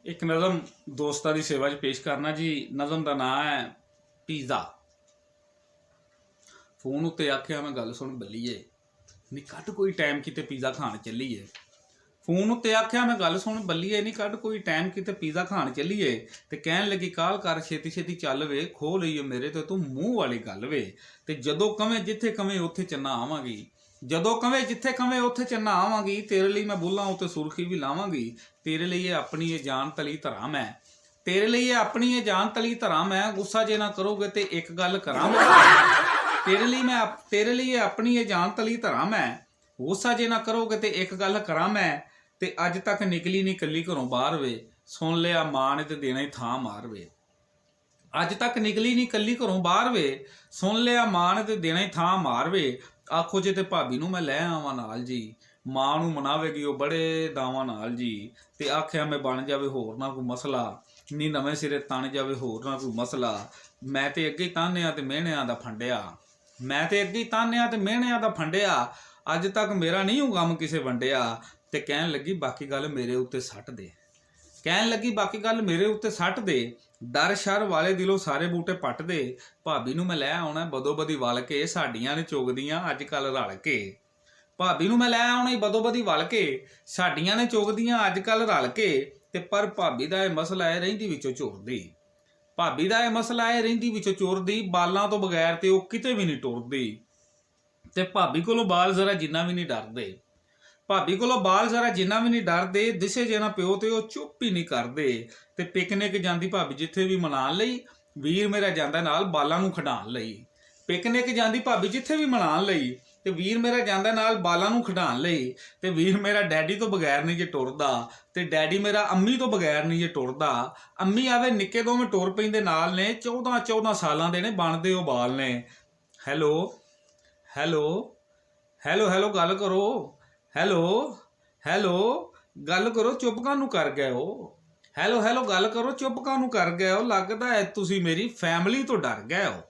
एक नज़म दोस्तां दी सेवा च पेश करना जी। नज़म का नाम है पीज़ा। फोन उत्ते आख्या मैं गल सुन बल्लीए नी कट कोई टाइम किते पीज़ा खाण चलीए। फोन उत्ते आख्या मैं गल सुन बल्लीए नी कट कोई टाइम किते पीज़ा खाण चलीए। ते कहन लगी काल कर छेती छेती चल वे खो लईए मेरे ते तू मूँह वाली गल वे। ते जदों कवें जिथे कवें उत्थे चन्ना आवांगी, जदों कवें जिथे कवें उत्थे चन्ना आवांगी। तेरे लिए मैं बुल्लां उत्ते सुर्खी भी लावांगी। तेरे लिए अपनी ये जान तली धरां मैं, तेरे लिए अपनी ये जान तली धरां मैं। गुस्सा जे ना करोगे ते एक गल करां मैं। तेरे लिए अपनी ये जान तली धरां मैं। गुस्सा जे ना करोगे ते एक गल करां मैं। ते अज तक निकली नहीं कली घरों बाहर वे, सुन लिया मां ने ते देना ही थां मार वे। अज तक निकली नहीं कली घरों बाहर वे, सुन लिया मां ने ते देना ही थां मार वे। आखो जे ते भाभी नूं मैं लै आवां नाल जी, मां नूं मनावेगी वो बड़े दावां नाल जी। ते आख्या मैं बन जावे होर ना कोई मसला, नी नवें सिरे तन जावे होर ना कोई मसला। मैं ते अगे तान्निया ते मेहणियां दा फंडिया, मैं ते अगे तान्निया ते मेहणियां दा फंडिया। अज तक मेरा नहीं गम किसे वंडिया। ते कहन लगी बाकी गल मेरे उत्ते सट दे, कहन लगी बाकी गल मेरे उत्ते सट दे। डर शर वाले दिलों सारे बूटे पट दे। भाभी नूं मैं लै आउणा बदो बदी वल के, साडियां ने चुगदियां अज कल रल के। भाभी नूं मैं लै आउणा बदो बदी वल के, साडियां ने चुगदियां अज कल रल के। ते पर भाभी दा इह मसला है रहिंदी विचों झुरदी, भाभी दा इह मसला है रहिंदी विचों चुरदी। बालां तो बगैर ते ओह किते भी नहीं टुरदी। ते भाभी कोलों बाल जरा जिन्ना भी नहीं डरदे, भाभी कोलों बाल जरा जिन्ना भी नहीं डरदे। दिसे जे ना प्यो ते ओह चुप ही नहीं करदे। ते पिकनिक जांदी भाभी जिथे भी मनाउण लई, वीर मेरा जांदा नाल बालां नूं खिडाउण लई। पिकनिक जांदी भाभी जिथे भी मनाउण लई, ते वीर मेरा जांदा नाल बालां नूं खिडाउण लई। ते वीर मेरा डैडी तो बगैर नहीं जे टुरदा, ते डैडी मेरा अम्मी तो बगैर नहीं जे टुरदा। अम्मी आवे निक्के दोवें टुर पैंदे नाल ने, 14 सालां दे ने बनदे ओह बाल ने। हैलो हैलो हैलो हैलो गल करो, हैलो हैलो गल करो चुप कानू कर गए हो। हैलो हैलो गल करो चुप कानू कर गए हो। लगदा है तुसी मेरी फैमिली तो डर गए हो।